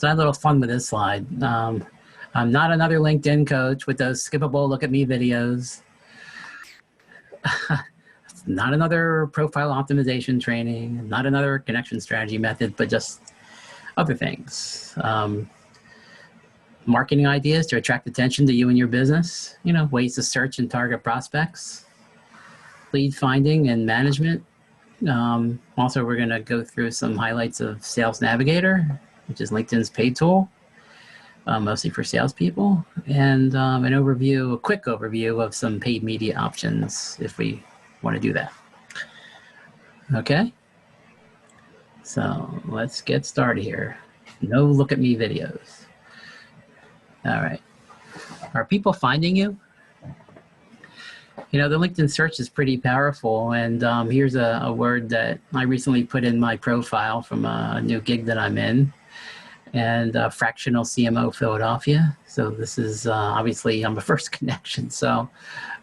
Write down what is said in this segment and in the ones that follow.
So I had a little fun with this slide. I'm not another LinkedIn coach with those skippable look at me videos. Not another profile optimization training, not another connection strategy method, but just other things. Marketing ideas to attract attention to you and your business, ways to search and target prospects, lead finding and management. Also, we're going to go through some highlights of Sales Navigator, which is LinkedIn's paid tool, mostly for salespeople, and a quick overview of some paid media options if we want to do that. Okay, so let's get started here. No look at me videos. All right, are people finding you? The LinkedIn search is pretty powerful, and here's a word that I recently put in my profile from a new gig that I'm in, and Fractional CMO Philadelphia. So this is obviously I'm a first connection, so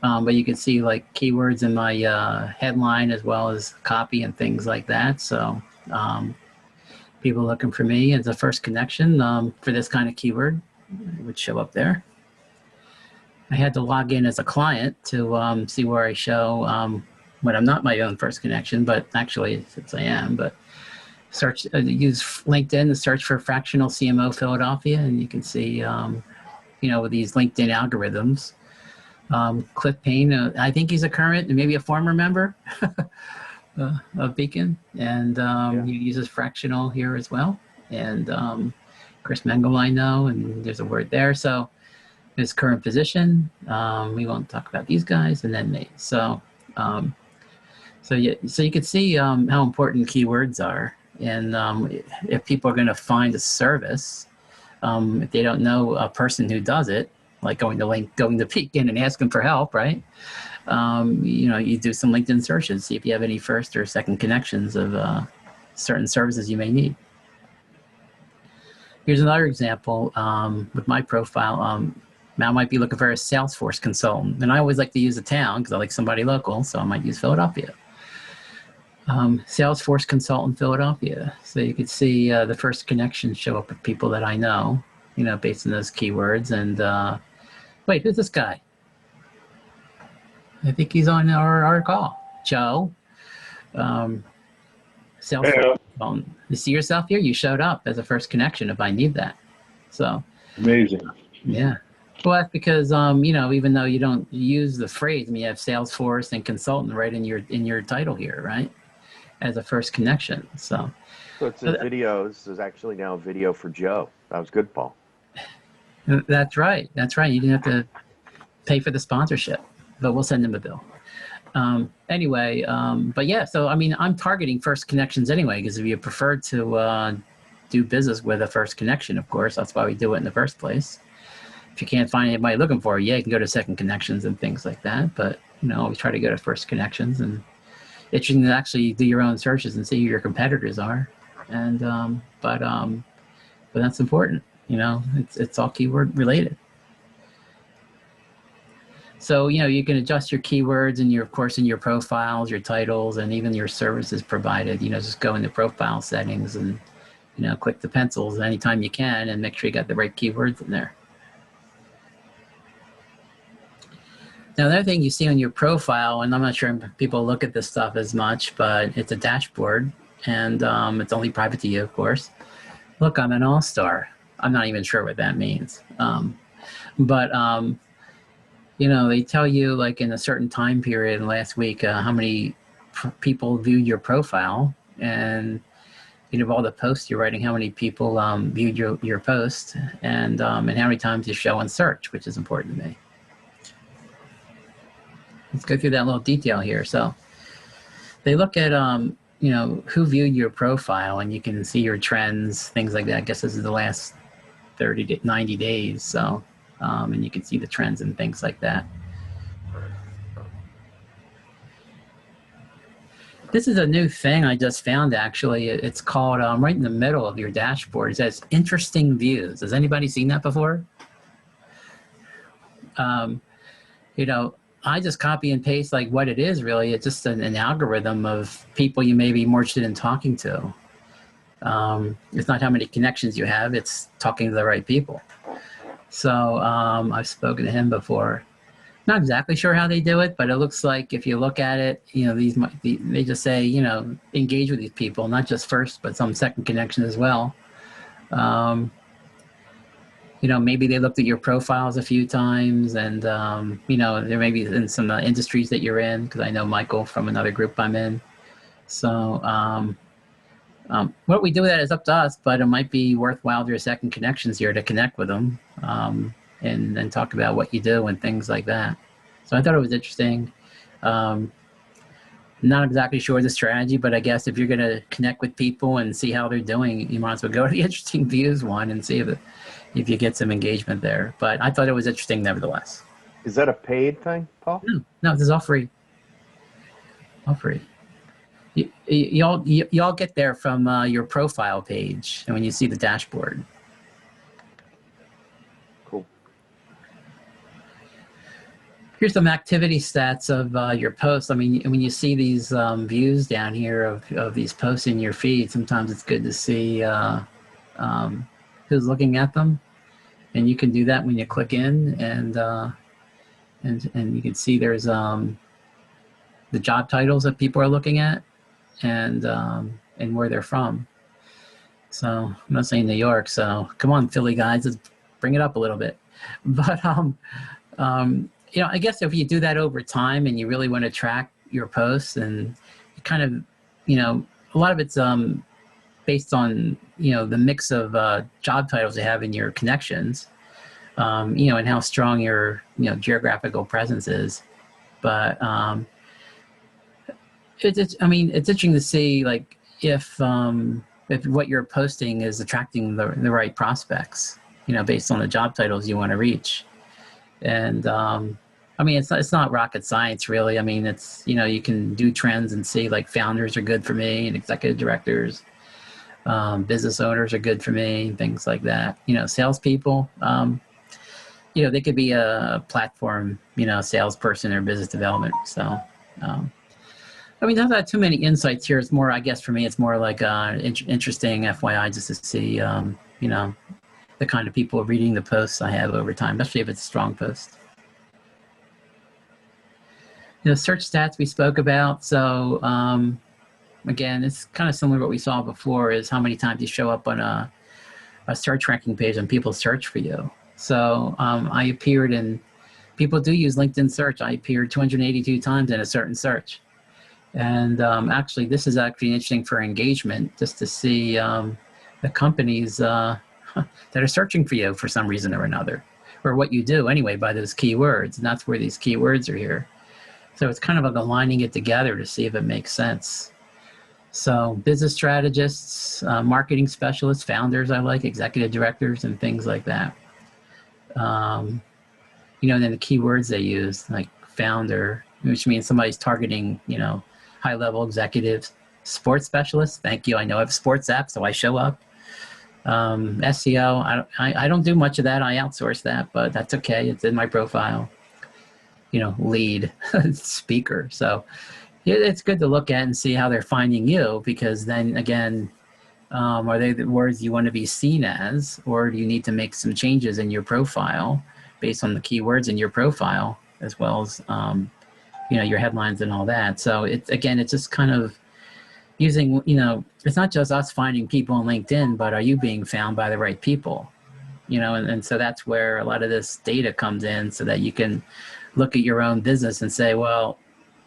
but you can see like keywords in my headline as well as copy and things like that. So people looking for me as a first connection for this kind of keyword would show up there. I had to log in as a client to see where I show when I'm not my own first connection, but actually since I am, but search, use LinkedIn to search for Fractional CMO Philadelphia, and you can see, with these LinkedIn algorithms. Cliff Payne, I think he's a current and maybe a former member of Beacon, and he uses Fractional here as well. And Chris Mengel, I know, and there's a word there. So his current position, we won't talk about these guys, and then me. So you can see how important keywords are. And if people are going to find a service, if they don't know a person who does it, like going to Beacon and asking for help, right? You do some LinkedIn searches, see if you have any first or second connections of certain services you may need. Here's another example with my profile. I might be looking for a Salesforce consultant, and I always like to use a town because I like somebody local, so I might use Philadelphia. Salesforce consultant Philadelphia. So you could see the first connections show up with people that I know, based on those keywords. And wait, who's this guy? I think he's on our call. Joe. Salesforce consultant. You see yourself here? You showed up as a first connection if I need that. So amazing. Yeah. Well, that's because even though you don't use the phrase, you have Salesforce and consultant right in your title here, right? As a first connection. So it's the videos. There's actually now a video for Joe. That was good, Paul. That's right. That's right. You didn't have to pay for the sponsorship, but we'll send him a bill. Anyway, but yeah, so I'm targeting first connections anyway, because if you prefer to do business with a first connection, of course, that's why we do it in the first place. If you can't find anybody looking for you, you can go to second connections and things like that. But always try to go to first connections, and it's interesting to actually do your own searches and see who your competitors are. And but that's important. It's all keyword related. So you can adjust your keywords and of course in your profiles, your titles, and even your services provided. Just go into profile settings and click the pencils anytime you can and make sure you got the right keywords in there. Now, another thing you see on your profile, and I'm not sure people look at this stuff as much, but it's a dashboard, and it's only private to you, of course. Look, I'm an all-star. I'm not even sure what that means. They tell you, like in a certain time period last week, how many people viewed your profile, and of all the posts you're writing, how many people viewed your post, and how many times you show in search, which is important to me. Let's go through that little detail here. So they look at, who viewed your profile, and you can see your trends, things like that. I guess this is the last 30 to 90 days. So, and you can see the trends and things like that. This is a new thing I just found, actually. It's called, right in the middle of your dashboard, it says interesting views. Has anybody seen that before? I just copy and paste like what it is really. It's just an algorithm of people you may be more interested in talking to. It's not how many connections you have, it's talking to the right people. So I've spoken to him before. Not exactly sure how they do it, but it looks like if you look at it, these might be, they just say, engage with these people, not just first, but some second connection as well. Maybe they looked at your profiles a few times, and there may be in some industries that you're in, because I know Michael from another group I'm in. So what we do with that is up to us, but it might be worthwhile to your second connections here to connect with them and talk about what you do and things like that. So I thought it was interesting. Not exactly sure the strategy, but I guess if you're going to connect with people and see how they're doing, you might as well go to the interesting views one and see if you get some engagement there. But I thought it was interesting nevertheless. Is that a paid thing, Paul? No, this is all free. All free. You all get there from your profile page, and when you see the dashboard. Cool. Here's some activity stats of your posts. I mean, when you see these views down here of these posts in your feed, sometimes it's good to see who's looking at them, and you can do that when you click in, and you can see there's the job titles that people are looking at, and where they're from. So I'm not saying New York, so come on, Philly guys, let's bring it up a little bit. But I guess if you do that over time and you really want to track your posts, and you kind of, a lot of it's based on the mix of job titles you have in your connections, and how strong your geographical presence is. But it's interesting to see, like, if what you're posting is attracting the right prospects, based on the job titles you want to reach. And it's not rocket science, really. I mean, it's, you can do trends and see, like, founders are good for me, and executive directors, business owners are good for me, and things like that. Salespeople, they could be a platform, salesperson or business development. So, there's not too many insights here. It's more, I guess, for me, it's more like interesting FYI, just to see, the kind of people reading the posts I have over time, especially if it's a strong post. Search stats we spoke about. So again, it's kind of similar to what we saw before, is how many times you show up on a search ranking page and people search for you. So I appeared in, people do use LinkedIn search. I appeared 282 times in a certain search. And actually, this is actually interesting for engagement, just to see the companies that are searching for you for some reason or another, or what you do anyway by those keywords. And that's where these keywords are here. So it's kind of like aligning it together to see if it makes sense. So business strategists, marketing specialists, founders, I like, executive directors, and things like that. And then the keywords they use, like founder, which means somebody's targeting, high-level executives. Sports specialists, thank you. I know I have a sports app, so I show up. SEO, I don't do much of that. I outsource that, but that's okay. It's in my profile. Lead speaker. So it's good to look at and see how they're finding you, because then again, are they the words you want to be seen as, or do you need to make some changes in your profile based on the keywords in your profile, as well as your headlines and all that. So it's just kind of using, it's not just us finding people on LinkedIn, but are you being found by the right people? And so that's where a lot of this data comes in, so that you can look at your own business and say, well,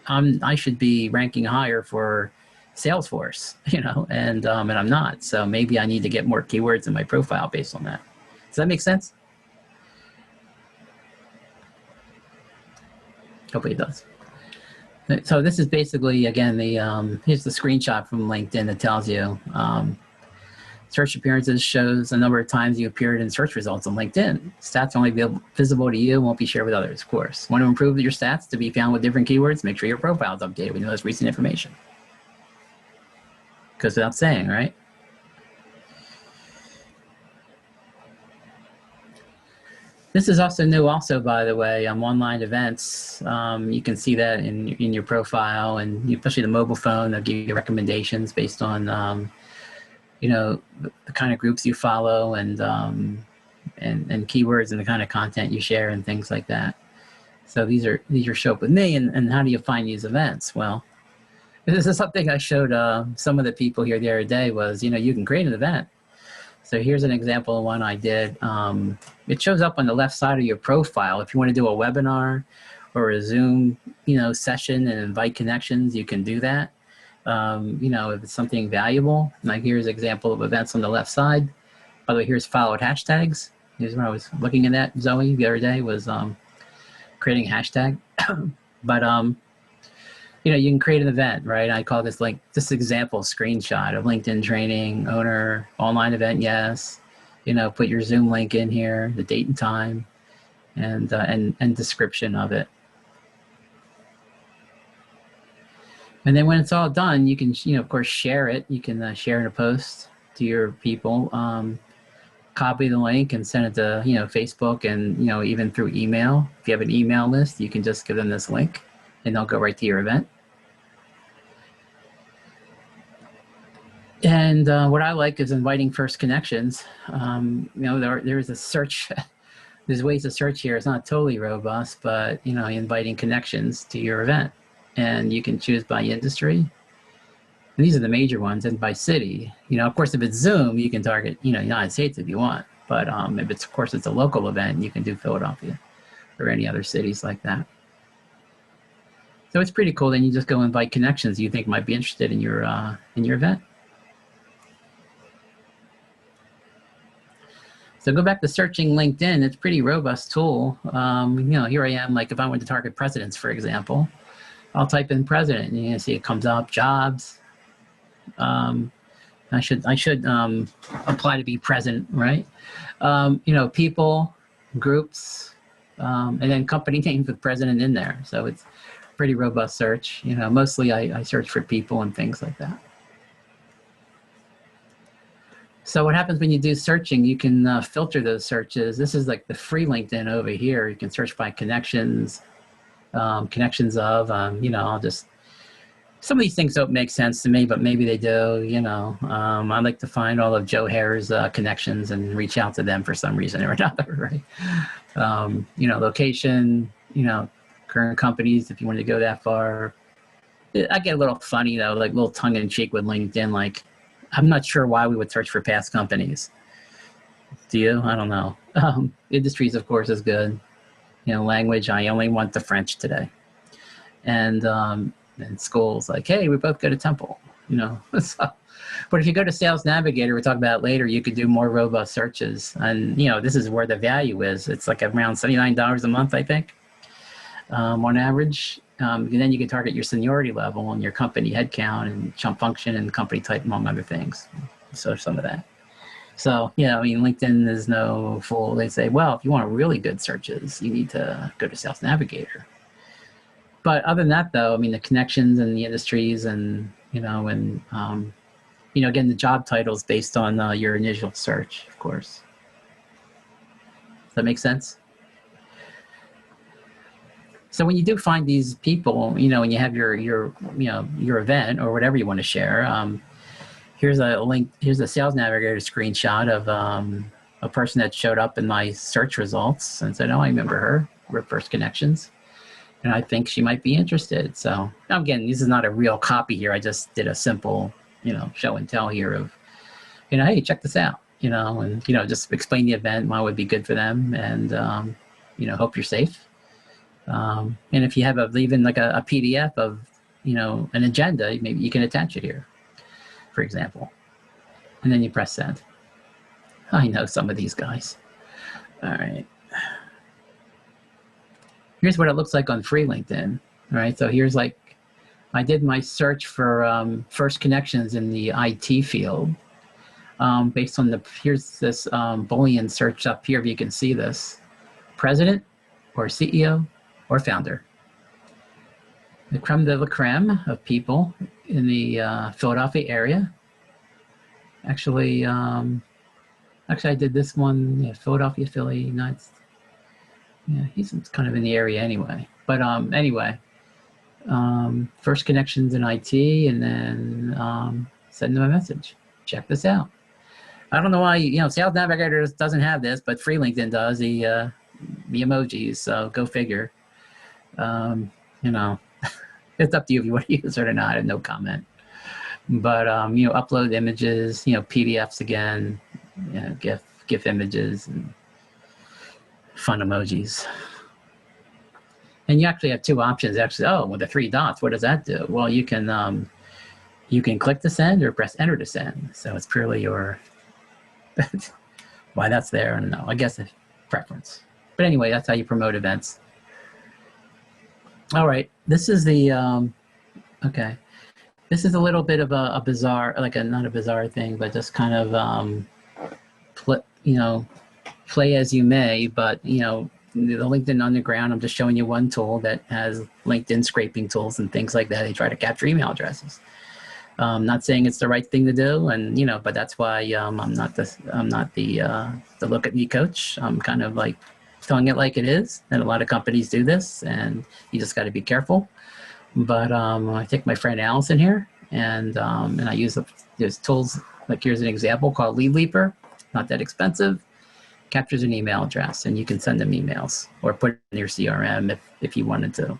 I should be ranking higher for Salesforce, and I'm not. So maybe I need to get more keywords in my profile based on that. Does that make sense? Hopefully it does. So this is basically, again, here's the screenshot from LinkedIn that tells you search appearances shows the number of times you appeared in search results on LinkedIn. Stats only be visible to you, won't be shared with others, of course. Want to improve your stats to be found with different keywords? Make sure your profile is updated with the most recent information. Goes without saying, right? This is also new, by the way, online events. You can see that in your profile, and especially the mobile phone, they'll give you recommendations based on the kind of groups you follow and keywords and the kind of content you share and things like that. So these are show up with me. And how do you find these events? Well, this is something I showed some of the people here the other day was, you can create an event. So here's an example of one I did. It shows up on the left side of your profile. If you want to do a webinar or a Zoom, session and invite connections, you can do that. If it's something valuable, like here's an example of events on the left side. By the way, here's followed hashtags. Here's when I was looking at that, Zoe, the other day was creating a hashtag. But, you can create an event, right? I call this example screenshot of LinkedIn training, owner, online event, yes. Put your Zoom link in here, the date and time, and description of it. And then when it's all done, you can, of course, share it. You can share in a post to your people, copy the link and send it to, Facebook and, even through email. If you have an email list, you can just give them this link and they'll go right to your event. And what I like is inviting first connections. There's a search, there's ways to search here. It's not totally robust, but, inviting connections to your event. And you can choose by industry. And these are the major ones, and by city. Of course, if it's Zoom, you can target, United States if you want. But if it's, of course, it's a local event, you can do Philadelphia or any other cities like that. So it's pretty cool. Then you just go invite connections you think might be interested in your event. So go back to searching LinkedIn. It's a pretty robust tool. Here I am, like if I want to target presidents, for example, I'll type in president and you can see it comes up, jobs. I should apply to be present, right? People, groups, and then company names with president in there. So it's pretty robust search. Mostly I search for people and things like that. So what happens when you do searching, you can filter those searches. This is like the free LinkedIn over here. You can search by connections, connections of, I'll just, some of these things don't make sense to me, but maybe they do, I like to find all of Joe Hare's connections and reach out to them for some reason or another, right? Location, current companies, if you want to go that far. I get a little funny though, like a little tongue in cheek with LinkedIn, like, I'm not sure why we would search for past companies. Do you? I don't know. Industries, of course, is good. Language, I only want the French today. And schools, like, hey, we both go to Temple, So, but if you go to Sales Navigator, we'll talk about it later, you could do more robust searches. And, this is where the value is. It's like around $79 a month, I think, on average. And then you can target your seniority level and your company headcount and chump function and company type, among other things. So some of that. So, LinkedIn is no fool. They say, well, if you want really good searches, you need to go to Sales Navigator. But other than that, though, the connections and the industries and, again, the job titles based on your initial search, of course. Does that make sense? So when you do find these people, when you have your event or whatever you want to share, here's a link. Here's a Sales Navigator screenshot of a person that showed up in my search results and said, "Oh, I remember her. We're first connections, and I think she might be interested." So again, this is not a real copy here. I just did a simple, show and tell here of, hey, check this out, and just explain the event, why it would be good for them, and hope you're safe. And if you have even like a PDF of, an agenda, maybe you can attach it here, for example, and then you press send. I know some of these guys. All right. Here's what it looks like on free LinkedIn. All right. So here's like, I did my search for first connections in the IT field based on here's this Boolean search up here. If you can see this, president or CEO or founder. The creme de la creme of people in the Philadelphia area. Actually, I did this one, Philadelphia, Philly, United. Yeah, he's kind of in the area anyway. But anyway, first connections in IT, and then send them a message. check this out. I don't know why, Sales Navigator doesn't have this, but free LinkedIn does, the emojis, so go figure. You know, it's up to you if you want to use it or not. I have no comment. But, upload images, PDFs again, GIF images, and fun emojis. And you actually have two options. Actually, with the three dots, what does that do? Well, you can click to send or press enter to send. So it's purely your why that's there. I don't know. I guess a preference. But anyway, that's how you promote events. All right, this is the okay. This is a little bit of a bizarre, not a bizarre thing, but just kind of play as you may. But the LinkedIn Underground, I'm just showing you one tool that has LinkedIn scraping tools and things like that. They try to capture email addresses. Not saying it's the right thing to do, and but that's why I'm not the look at me coach. I'm kind of like telling it like it is, and a lot of companies do this, and you just got to be careful. But I take my friend Allison here, and I use there's tools like here's an example called Lead Leaper. Not that expensive. Captures an email address, and you can send them emails or put it in your CRM if you wanted to.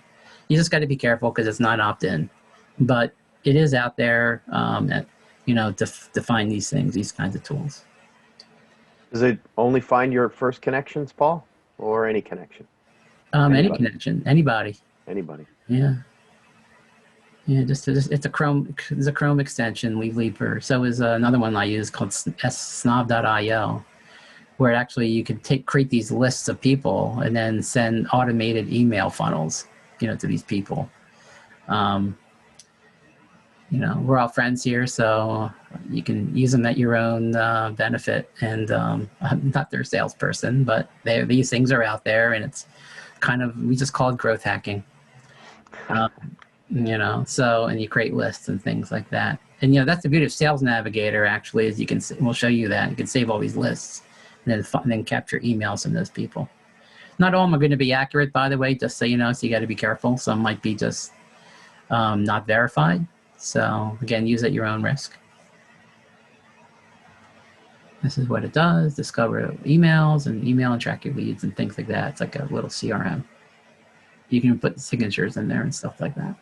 You just got to be careful because it's not opt-in, but it is out there, to find these things, these kinds of tools. Does it only find your first connections, Paul, or any connection? Any connection, anybody. Anybody. Yeah. Yeah, it's a Chrome extension, Lead Leaper. So is another one I use called snob.io, where actually you can create these lists of people and then send automated email funnels, to these people. We're all friends here, so you can use them at your own benefit. And I'm not their salesperson, but these things are out there, and it's we just call it growth hacking. And you create lists and things like that. And that's the beauty of Sales Navigator. Actually, is we'll show you that you can save all these lists and then capture emails from those people. Not all of them are going to be accurate, by the way, just so you know. So you got to be careful. Some might be just not verified. So again, use at your own risk. This is what it does: discover emails and email and track your leads and things like that. It's like a little CRM. You can put signatures in there and stuff like that.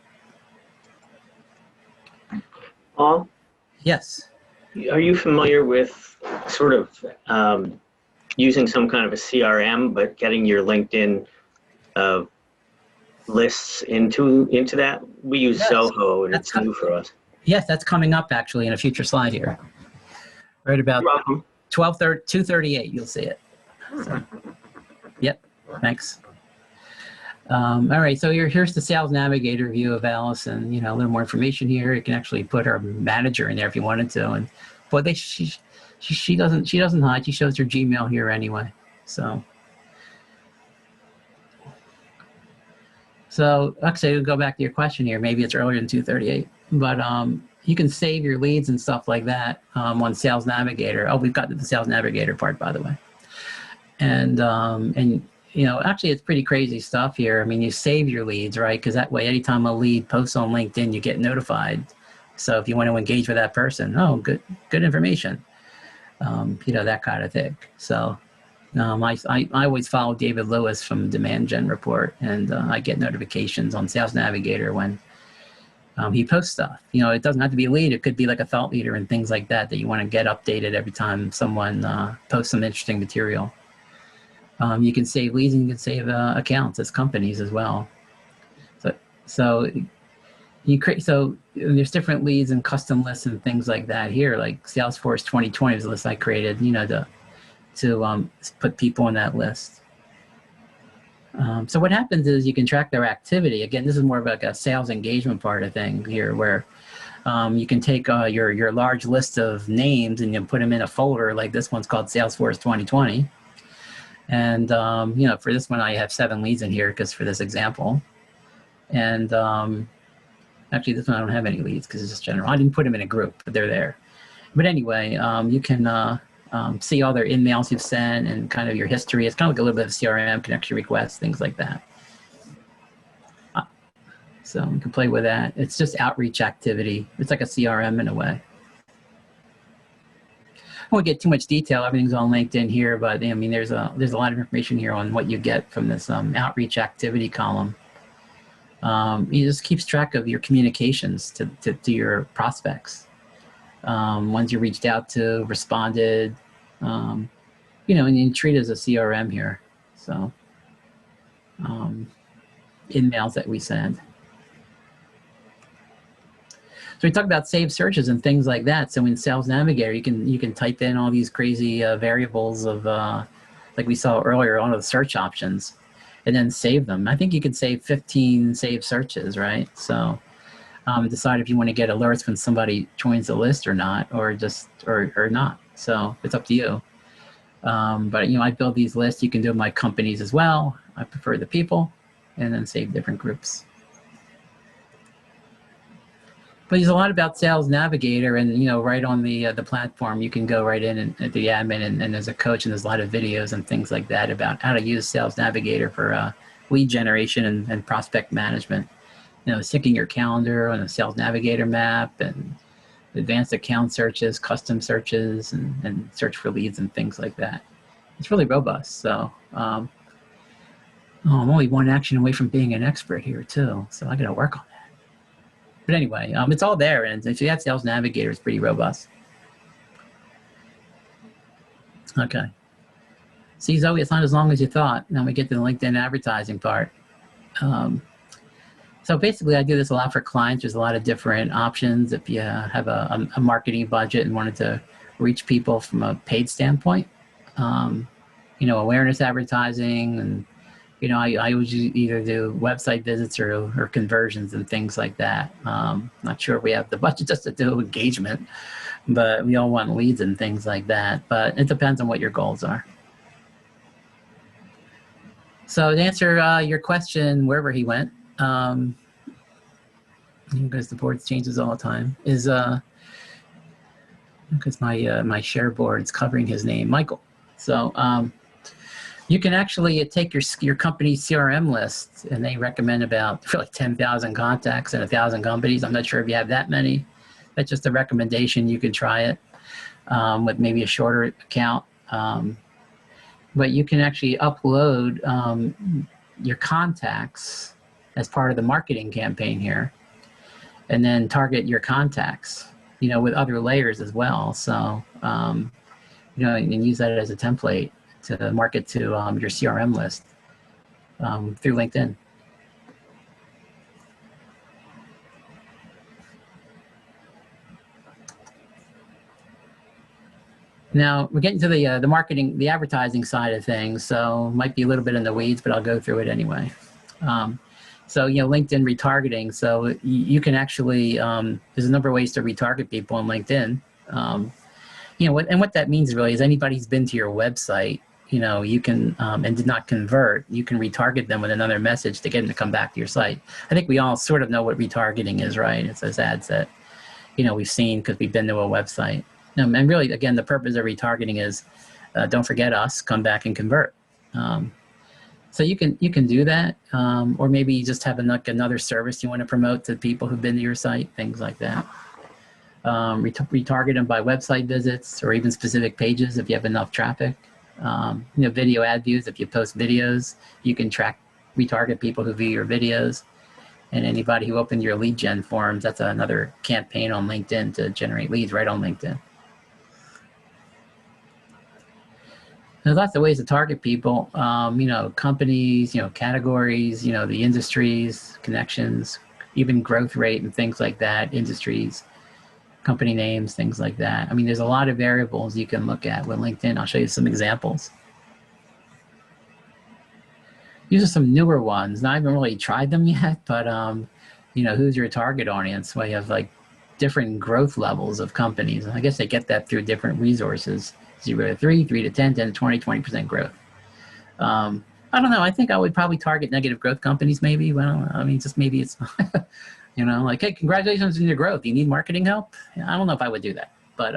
Paul? Yes. Are you familiar with sort of using some kind of a CRM, but getting your LinkedIn lists into that? We use Zoho, and it's new for us. Yes, that's coming up actually in a future slide here. Right about 2:38, you'll see it. So, yep, thanks. All right, so here's the Sales Navigator view of Allison. A little more information here. You can actually put her manager in there if you wanted to, and but she doesn't hide. She shows her Gmail here anyway. So actually, we'll go back to your question here. Maybe it's earlier than 2:38, but you can save your leads and stuff like that on Sales Navigator. Oh, we've got the Sales Navigator part, by the way, and actually it's pretty crazy stuff here. I mean, you save your leads, right? Because that way, anytime a lead posts on LinkedIn, you get notified. So if you want to engage with that person, good information, that kind of thing. So I always follow David Lewis from Demand Gen Report, and I get notifications on Sales Navigator when he posts stuff. It doesn't have to be a lead. It could be like a thought leader and things like that you want to get updated every time someone posts some interesting material. You can save leads and you can save accounts as companies as well. So there's different leads and custom lists and things like that here. Like Salesforce 2020 is a list I created, to put people on that list. So what happens is you can track their activity. Again, this is more of like a sales engagement part of thing here, where you can take your large list of names and you put them in a folder. Like this one's called Salesforce 2020. And, for this one, I have 7 leads in here because for this example. And actually, this one I don't have any leads because it's just general. I didn't put them in a group, but they're there. But anyway, you can see all their emails you've sent and kind of your history. It's kind of like a little bit of CRM, connection requests, things like that. So you can play with that. It's just outreach activity. It's like a CRM in a way. won't get too much detail. Everything's on LinkedIn here, but I mean, there's a lot of information here on what you get from this outreach activity column. It just keeps track of your communications to your prospects. Ones you reached out to, responded, and you treat it as a CRM here. So emails that we send. So we talk about saved searches and things like that. So in Sales Navigator, you can type in all these crazy variables of, like we saw earlier, all of the search options, and then save them. I think you could save 15 saved searches, right? So decide if you want to get alerts when somebody joins the list or not, or not. So it's up to you. But I build these lists. You can do my companies as well. I prefer the people, and then save different groups. But there's a lot about Sales Navigator, and right on the platform, you can go right in and the admin, and there's a coach, and there's a lot of videos and things like that about how to use Sales Navigator for lead generation and prospect management. Syncing your calendar on a Sales Navigator map, and advanced account searches, custom searches, and search for leads and things like that. It's really robust. So I'm only one action away from being an expert here too, so I got to work on that. But anyway, it's all there, and if you have Sales Navigator, it's pretty robust. Okay. See, Zoe, it's not as long as you thought. Now we get to the LinkedIn advertising part. So basically, I do this a lot for clients. There's a lot of different options. If you have a marketing budget and wanted to reach people from a paid standpoint, awareness advertising, and I would either do website visits or conversions and things like that. Not sure if we have the budget just to do engagement, but we all want leads and things like that. But it depends on what your goals are. So to answer your question, wherever he went, because the board changes all the time, is because my share board's covering his name, Michael. So you can actually take your company's CRM list, and they recommend about 10,000 contacts and 1,000 companies. I'm not sure if you have that many. That's just a recommendation. You could try it with maybe a shorter account. But you can actually upload your contacts as part of the marketing campaign here, and then target your contacts, with other layers as well. So, and use that as a template to market to your CRM list through LinkedIn. Now we're getting to the marketing, the advertising side of things. So might be a little bit in the weeds, but I'll go through it anyway. So LinkedIn retargeting. So you can actually there's a number of ways to retarget people on LinkedIn. What that means really is anybody who's been to your website, you can, and did not convert, you can retarget them with another message to get them to come back to your site. I think we all sort of know what retargeting is, right? It's those ads that, we've seen because we've been to a website. And really, again, the purpose of retargeting is don't forget us, come back and convert. So you can do that, or maybe you just have another service you want to promote to people who've been to your site, things like that. Retarget them by website visits or even specific pages if you have enough traffic. Video ad views. If you post videos, you can retarget people who view your videos, and anybody who opened your lead gen forms. That's another campaign on LinkedIn to generate leads right on LinkedIn. There's lots of ways to target people. Companies, categories, the industries, connections, even growth rate and things like that. Industries, company names, things like that. I mean, there's a lot of variables you can look at with LinkedIn. I'll show you some examples. These are some newer ones. Now, I haven't really tried them yet, but who's your target audience? Well, you have like different growth levels of companies. And I guess they get that through different resources. 0 to 3, 3 to 10, 10 to 20, 20% growth. I don't know. I think I would probably target negative growth companies maybe. Well, I mean, just maybe it's, like, hey, congratulations on your growth. You need marketing help? I don't know if I would do that. But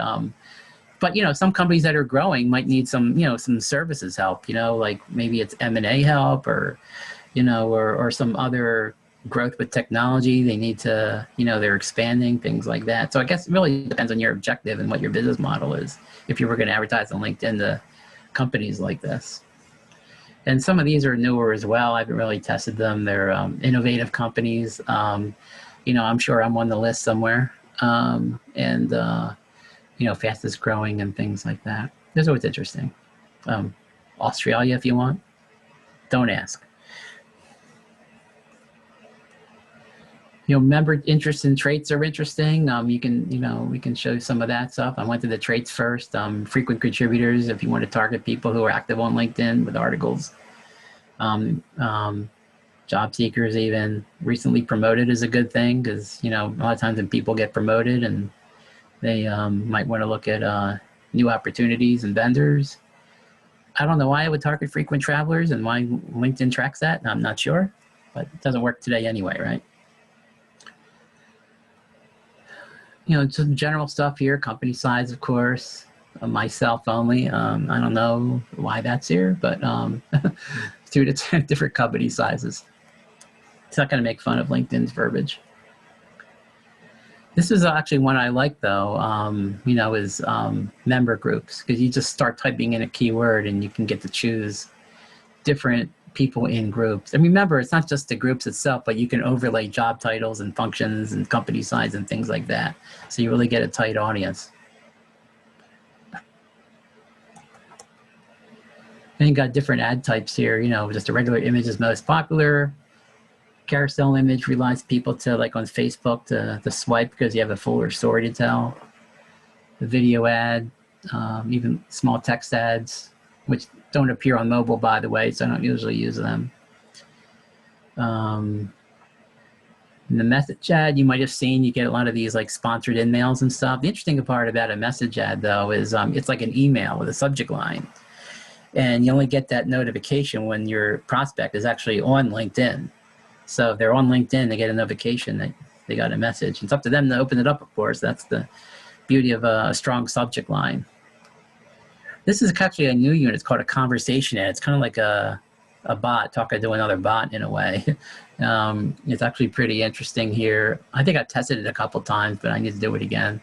some companies that are growing might need some, some services help, like maybe it's M&A help or, or some other, growth with technology. They need to, they're expanding, things like that. So I guess it really depends on your objective and what your business model is. If you were going to advertise on LinkedIn to companies like this. And some of these are newer as well. I haven't really tested them. They're innovative companies. I'm sure I'm on the list somewhere. Fastest growing and things like that. That's always interesting. Australia, if you want. Don't ask. Member interests and traits are interesting. We can show some of that stuff. I went to the traits first. Frequent contributors, if you want to target people who are active on LinkedIn with articles. Job seekers, even recently promoted, is a good thing because, a lot of times when people get promoted and they might want to look at new opportunities and vendors. I don't know why I would target frequent travelers and why LinkedIn tracks that. I'm not sure, but it doesn't work today anyway, right? Some general stuff here, company size, of course, myself only. I don't know why that's here, but 2 to 10 different company sizes. It's not going to make fun of LinkedIn's verbiage. This is actually one I like, though, is member groups, because you just start typing in a keyword and you can get to choose different people in groups. And remember, it's not just the groups itself, but you can overlay job titles and functions and company size and things like that. So you really get a tight audience. And you got different ad types here, just a regular image is most popular. Carousel image relies people to, like on Facebook, to swipe because you have a fuller story to tell. The video ad, even small text ads, which don't appear on mobile, by the way, so I don't usually use them. In the message ad, you might have seen, you get a lot of these like sponsored emails and stuff. The interesting part about a message ad, though, is it's like an email with a subject line. And you only get that notification when your prospect is actually on LinkedIn. So if they're on LinkedIn, they get a notification that they got a message. It's up to them to open it up, of course. That's the beauty of a strong subject line. This is actually a new unit. It's called a conversation ad. It's kind of like a bot talking to another bot in a way. It's actually pretty interesting here. I think I tested it a couple times, but I need to do it again.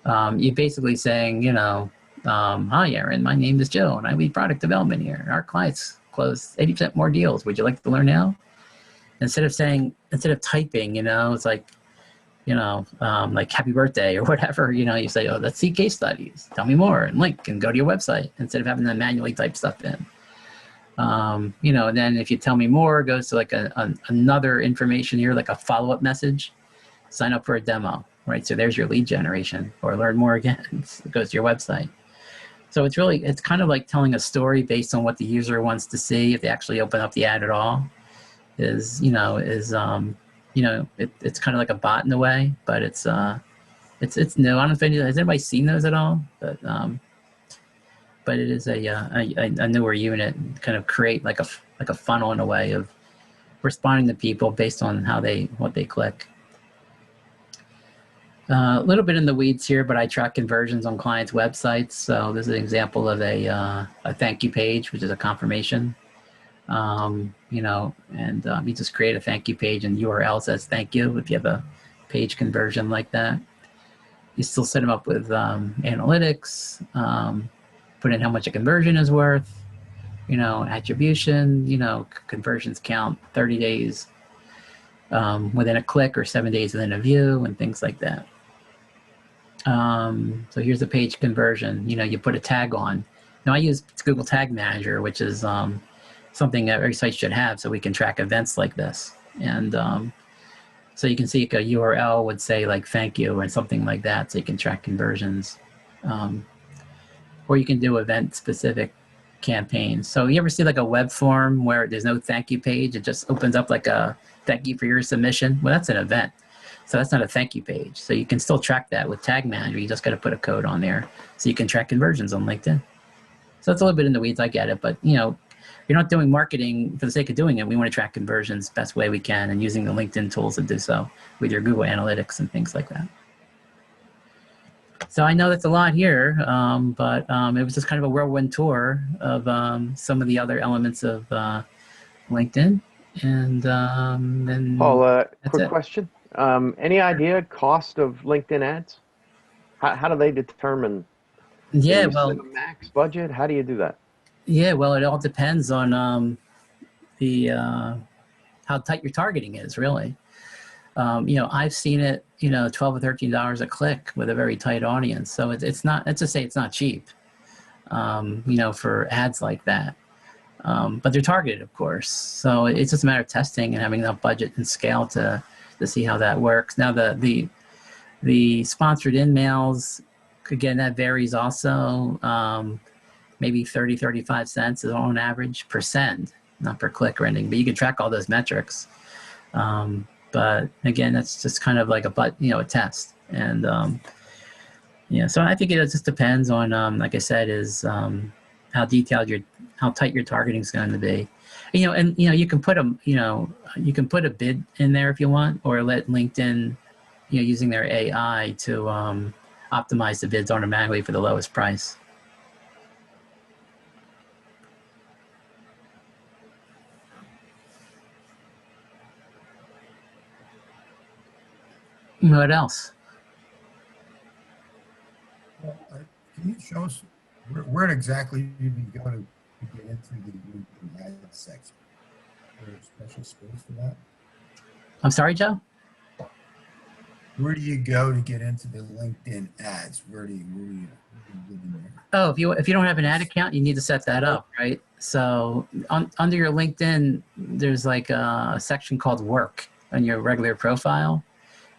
You're basically saying, hi, Aaron, my name is Joe, and I lead product development here. Our clients close 80% more deals. Would you like to learn now? Instead of typing, it's like, like happy birthday or whatever, you say, oh, let's see case studies. Tell me more and link and go to your website instead of having to manually type stuff in. And then if you tell me more, it goes to like another information here, like a follow-up message, sign up for a demo, right? So there's your lead generation, or learn more again. It goes to your website. So it's kind of like telling a story based on what the user wants to see if they actually open up the ad at all. It's kind of like a bot in a way, but it's new. I don't know if has anybody seen those at all, but it is a newer unit. Kind of create like a funnel in a way of responding to people based on what they click. A little bit in the weeds here, but I track conversions on clients' websites. So this is an example of a thank you page, which is a confirmation. You just create a thank you page and URL says thank you if you have a page conversion like that. You still set them up with analytics, put in how much a conversion is worth, attribution, conversions count 30 days within a click or 7 days within a view and things like that. So here's the page conversion. You put a tag on. Now I use Google Tag Manager, which is something that every site should have, so we can track events like this. And so you can see a URL would say like thank you or something like that, so you can track conversions. Or you can do event specific campaigns. So you ever see like a web form where there's no thank you page, it just opens up like a thank you for your submission? Well, that's an event. So that's not a thank you page. So you can still track that with Tag Manager. You just got to put a code on there so you can track conversions on LinkedIn. So it's a little bit in the weeds, I get it, but you're not doing marketing for the sake of doing it. We want to track conversions best way we can and using the LinkedIn tools to do so with your Google Analytics and things like that. So I know that's a lot here, but it was just kind of a whirlwind tour of some of the other elements of LinkedIn. And Paul, that's quick it. question. Any idea cost of LinkedIn ads? How do they determine? Do Yeah, you set well, a max budget? How do you do that? yeah, well, it all depends on the how tight your targeting is, really. I've seen it, $12 or $13 a click with a very tight audience. So it's not, let's just say it's not cheap, for ads like that. But they're targeted, of course. So it's just a matter of testing and having enough budget and scale to see how that works. Now, the sponsored in-mails, again, that varies also. Maybe 30, 35 cents is on average per send, not per click or anything. But you can track all those metrics. But again, that's just kind of like a test. And so I think it just depends on, like I said, is how tight your targeting is going to be. You can put a bid in there if you want, or let LinkedIn, using their AI to optimize the bids automatically for the lowest price. What else? Well, can you show us where exactly you can go to get into the LinkedIn ad section? Is there a special space for that? I'm sorry, Joe? Where do you go to get into the LinkedIn ads? Where do you get in there? Oh, if you don't have an ad account, you need to set that up, right? So under your LinkedIn, there's like a section called Work on your regular profile.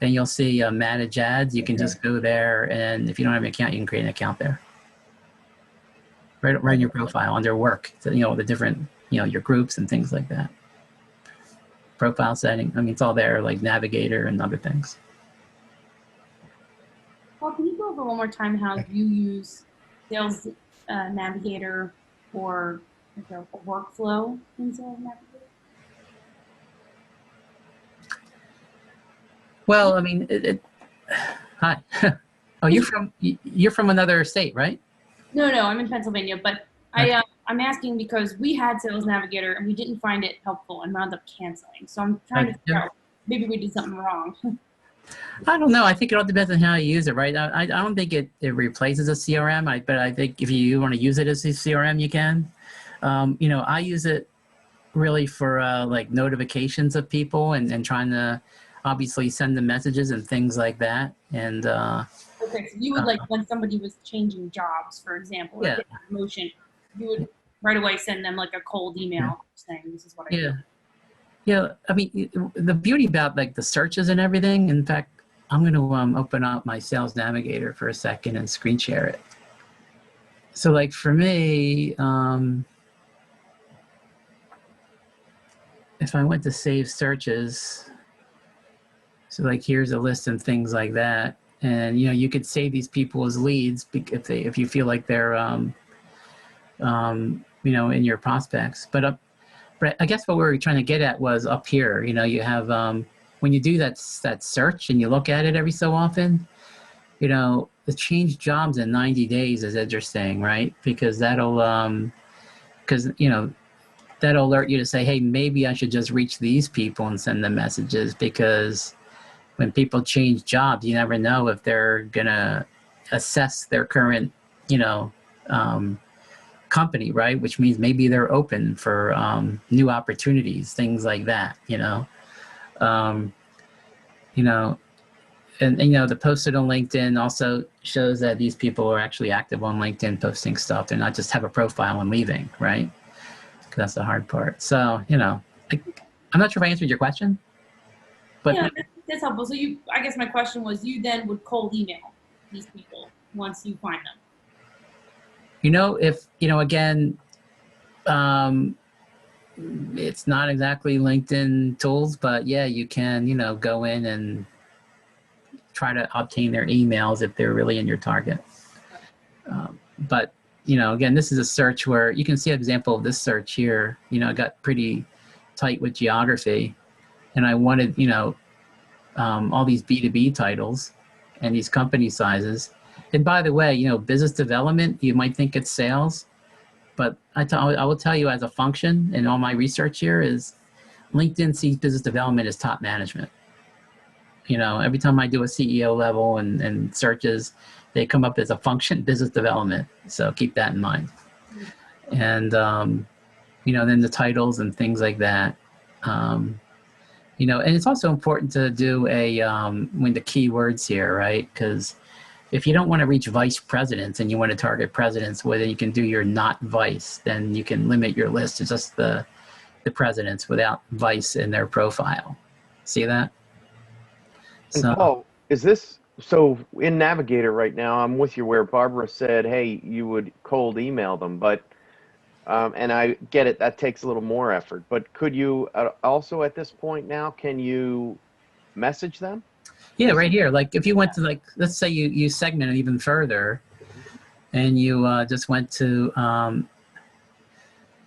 Then you'll see Manage Ads. You can just go there, and if you don't have an account, you can create an account there. Right in your profile under Work. So, the different, your groups and things like that. Profile setting. I mean, it's all there, like Navigator and other things. Well, can you go over one more time how you use Sales Navigator or like a workflow in Sales Navigator? Well, I mean, hi. Oh, you're from another state, right? No, I'm in Pennsylvania, but Okay. I'm asking because we had Sales Navigator and we didn't find it helpful and wound up canceling. So I'm trying to figure out maybe we did something wrong. I don't know. I think it all depends on how you use it, right? I don't think it replaces a CRM, but I think if you want to use it as a CRM, you can. I use it really for like notifications of people and trying to obviously send them messages and things like that. And Okay, so you would like when somebody was changing jobs, for example, or yeah. getting a promotion, you would right away send them like a cold email saying this is what I do. Yeah, I mean, the beauty about like the searches and everything, in fact, I'm going to open up my Sales Navigator for a second and screen share it. So like for me, if I went to save searches, so like here's a list and things like that. And, you could save these people as leads if you feel like they're, in your prospects. But I guess what we were trying to get at was up here. You have when you do that search and you look at it every so often, the change jobs in 90 days is interesting, right? Because that'll that'll alert you to say, hey, maybe I should just reach these people and send them messages, because when people change jobs, you never know if they're gonna assess their current, company, right? Which means maybe they're open for new opportunities, things like that, and the posted on LinkedIn also shows that these people are actually active on LinkedIn posting stuff. They're not just have a profile and leaving, right? That's the hard part. So, I'm not sure if I answered your question, but Yeah, that's helpful. So I guess my question was, you then would cold email these people once you find them. if, again, it's not exactly LinkedIn tools, but yeah, you can, go in and try to obtain their emails if they're really in your target. But, again, this is a search where you can see an example of this search here. I got pretty tight with geography, and I wanted, all these B2B titles and these company sizes. And by the way, business development, you might think it's sales, but I will tell you as a function in all my research here is LinkedIn sees business development as top management. Every time I do a CEO level and searches, they come up as a function business development. So keep that in mind. And, then the titles and things like that. And it's also important to do the keywords here, right? Because if you don't want to reach vice presidents and you want to target presidents, well, then you can do your not vice. Then you can limit your list to just the presidents without vice in their profile. See that? And So, Paul, is this, so in Navigator right now, I'm with you where Barbara said, hey, you would cold email them, but, and I get it, that takes a little more effort, but could you also at this point now, can you message them? yeah, right here. Like if you went to let's say you segment it even further and you just went to,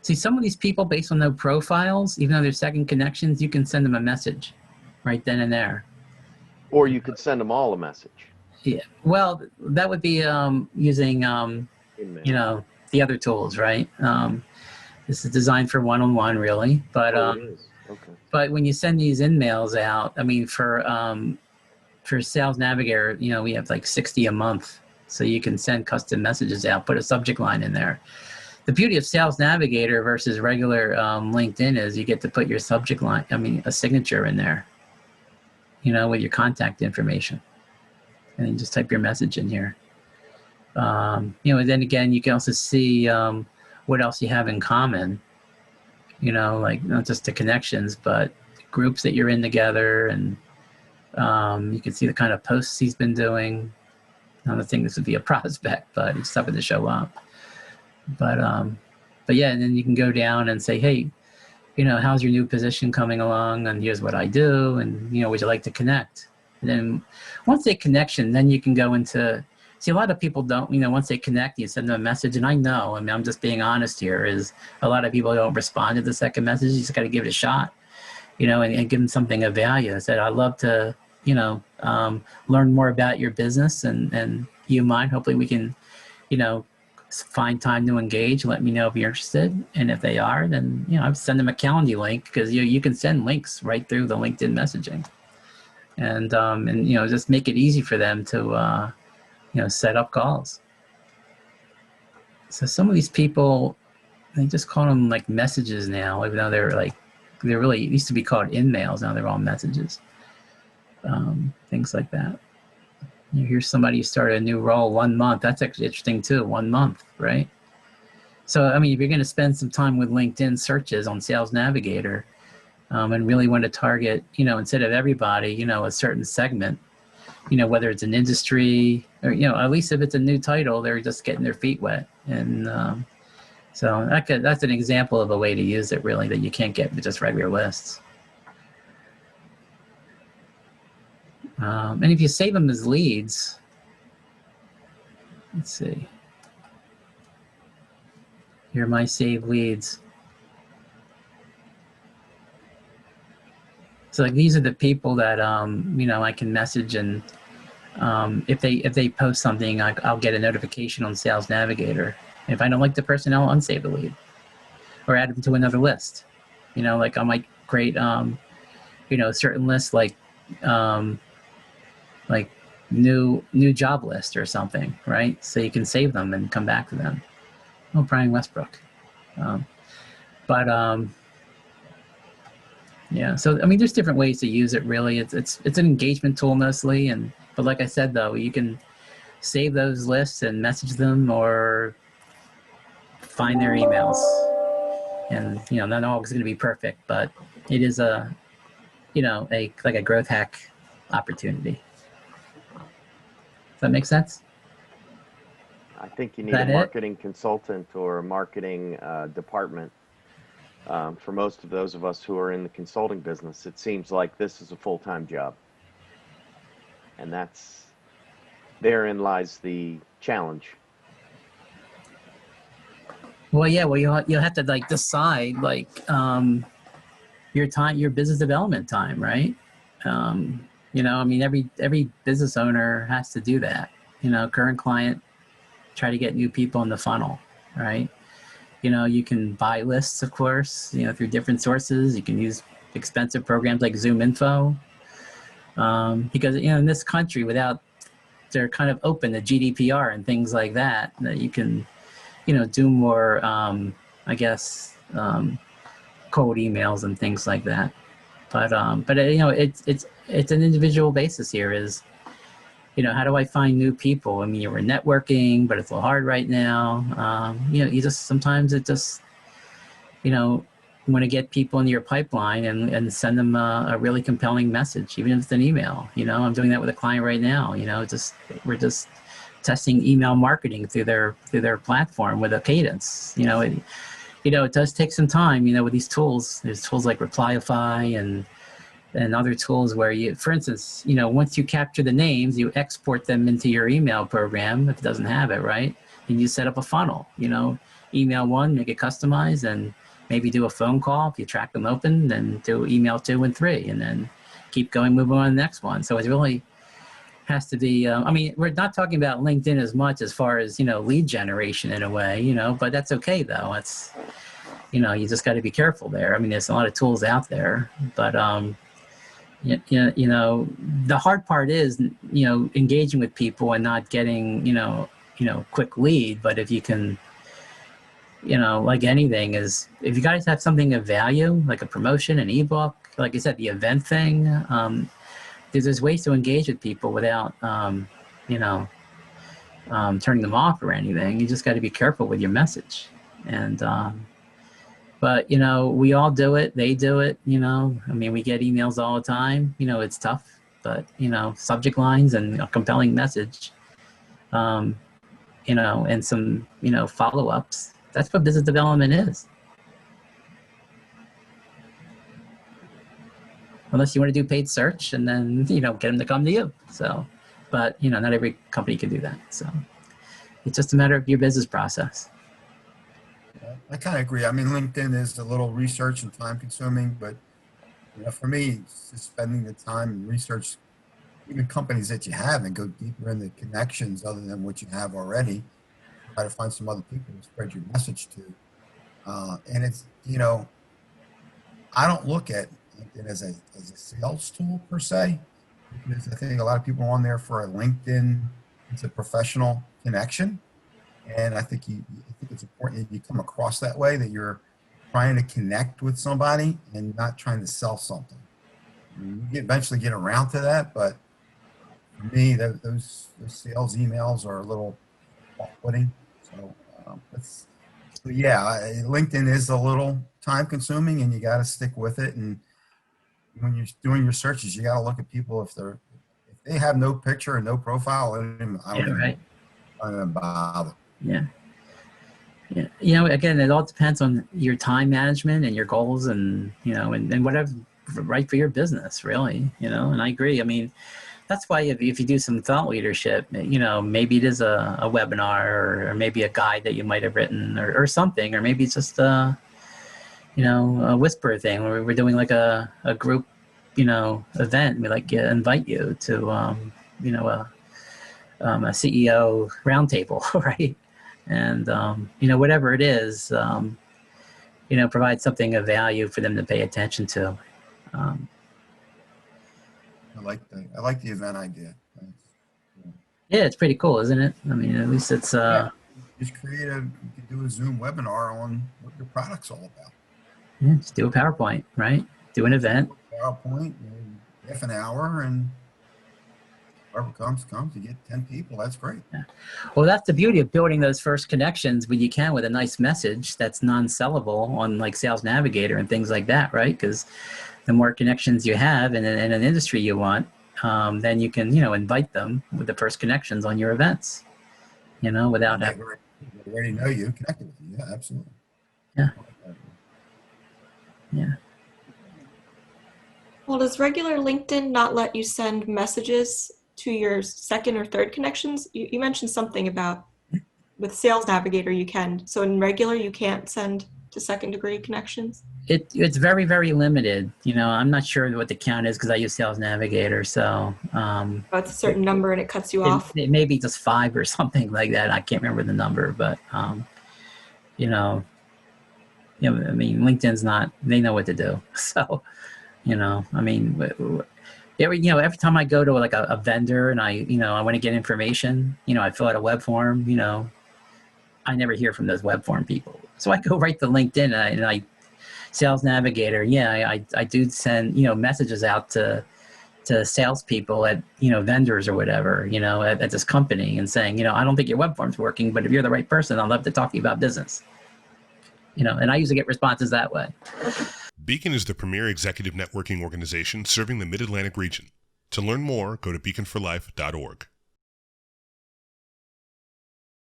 see some of these people based on their profiles, even though they're second connections, you can send them a message right then and there. Or you could send them all a message. Yeah. Well, that would be using, the other tools, right? This is designed for one-on-one really, but, Oh, it is. Okay. but when you send these in-mails out, I mean, for Sales Navigator, we have like 60 a month. So you can send custom messages out, put a subject line in there. The beauty of Sales Navigator versus regular LinkedIn is you get to put your subject line, a signature in there, with your contact information. And then just type your message in here. And then again, you can also see what else you have in common, like not just the connections, but groups that you're in together. And you can see the kind of posts he's been doing. I don't think this would be a prospect, but he's happened to show up. But yeah, and then you can go down and say, hey, how's your new position coming along? And here's what I do. And, would you like to connect? And then once they connection, then you can go into, see, a lot of people don't, once they connect, you send them a message. And I know, I'm just being honest here, is a lot of people don't respond to the second message. You just got to give it a shot, and give them something of value. I said, I'd love to, learn more about your business and you mind. Hopefully we can, find time to engage. Let me know if you're interested. And if they are, then, I'd send them a Calendly link because you can send links right through the LinkedIn messaging. And just make it easy for them to, set up calls. So some of these people, they just call them like messages now, even though they're really, it used to be called in-mails. Now they're all messages. Things like that. Here's somebody who started a new role 1 month. That's actually interesting too. 1 month, right? So, if you're going to spend some time with LinkedIn searches on Sales Navigator, and really want to target, instead of everybody, a certain segment, whether it's an industry or, at least if it's a new title, they're just getting their feet wet. And so that's an example of a way to use it really that you can't get with just regular lists. And if you save them as leads, let's see. Here are my saved leads. So these are the people that I can message, and if they post something, I'll get a notification on Sales Navigator. And if I don't like the person, I'll unsave the lead or add them to another list. Like I might create a certain list like new job list or something, right? So you can save them and come back to them. Oh, Brian Westbrook. Yeah, so there's different ways to use it really. It's an engagement tool mostly, but like I said though, you can save those lists and message them or find their emails. And not always going to be perfect, but it is a growth hack opportunity. Does that make sense? I think you need a marketing consultant or a marketing department. For most of those of us who are in the consulting business, it seems like this is a full-time job. And therein lies the challenge. Well, yeah, you'll have to decide your business development time, right? Every business owner has to do that. Current client, try to get new people in the funnel, right? You can buy lists, of course, through different sources. You can use expensive programs like Zoom Info, because in this country, without they're kind of open to GDPR and things like that, that you can do more I guess cold emails and things like that. But it's an individual basis here. Is how do I find new people? I mean, we're networking, but it's a little hard right now. You just sometimes it just want to get people into your pipeline and send them a really compelling message, even if it's an email. I'm doing that with a client right now. We're just testing email marketing through their platform with a cadence. It does take some time. With these tools, there's tools like Replyify and other tools where you, for instance, once you capture the names, you export them into your email program if it doesn't have it, right? And you set up a funnel. Email 1, make it customized, and maybe do a phone call. If you track them open, then do email 2 and 3, and then keep going, move on to the next one. So it really has to be, we're not talking about LinkedIn as much as far as, lead generation in a way, but that's okay though. It's, you just got to be careful there. There's a lot of tools out there, but, the hard part is, engaging with people and not getting, quick lead. But if you can, like anything is, if you guys have something of value, like a promotion, an ebook, like I said, the event thing, there's ways to engage with people without, turning them off or anything. You just got to be careful with your message. And, but, we all do it. They do it, we get emails all the time, it's tough, but, subject lines and a compelling message, and some, follow-ups. That's what business development is. Unless you want to do paid search and then, get them to come to you. So, but, not every company can do that. So it's just a matter of your business process. I kind of agree. LinkedIn is a little research and time consuming, but for me, it's just spending the time and research even companies that you have and go deeper in the connections other than what you have already. Try to find some other people to spread your message to. And it's, I don't look at LinkedIn as a sales tool per se, because I think a lot of people are on there for a LinkedIn. It's a professional connection. And I think it's important that you come across that way, that you're trying to connect with somebody and not trying to sell something. You eventually get around to that, but for me, those sales emails are a little off-putting. So, LinkedIn is a little time-consuming, and you got to stick with it. And when you're doing your searches, you got to look at people if they have no picture and no profile. I don't even bother. Yeah. Again, it all depends on your time management and your goals and, and whatever right for your business, really, and I agree. That's why if you do some thought leadership, maybe it is a webinar or maybe a guide that you might have written or something, or maybe it's just a whisper thing where we're doing like a group, event. We invite you to, a CEO roundtable, right? And, whatever it is, provide something of value for them to pay attention to. I like the event idea. Yeah, it's pretty cool, isn't it? At least it's, just you could do a Zoom webinar on what your product's all about. Yeah, just do a PowerPoint, right? Do an event. PowerPoint, half an hour, and whoever comes, you get 10 people. That's great. Yeah. Well, that's the beauty of building those first connections when you can with a nice message that's non-sellable on like Sales Navigator and things like that, right? Because the more connections you have in an industry you want, then you can, invite them with the first connections on your events, without having. They already know you, connected with you. Yeah, absolutely. Yeah. Yeah. Well, does regular LinkedIn not let you send messages to your second or third connections? You mentioned something about with Sales Navigator you can. So in regular you can't send to second degree connections? It's very, very limited. I'm not sure what the count is because I use Sales Navigator. So it's a certain number and it cuts you off? It may be just 5 or something like that. I can't remember the number, but LinkedIn's not, they know what to do. So I mean, every time I go to like a vendor and I want to get information, I fill out a web form, I never hear from those web form people. So I go right to LinkedIn and I Sales Navigator. Yeah, I do send, messages out to salespeople at, vendors or whatever, at this company and saying, I don't think your web form's working, but if you're the right person, I'd love to talk to you about business. And I usually get responses that way. Beacon is the premier executive networking organization serving the Mid-Atlantic region. To learn more, go to beaconforlife.org.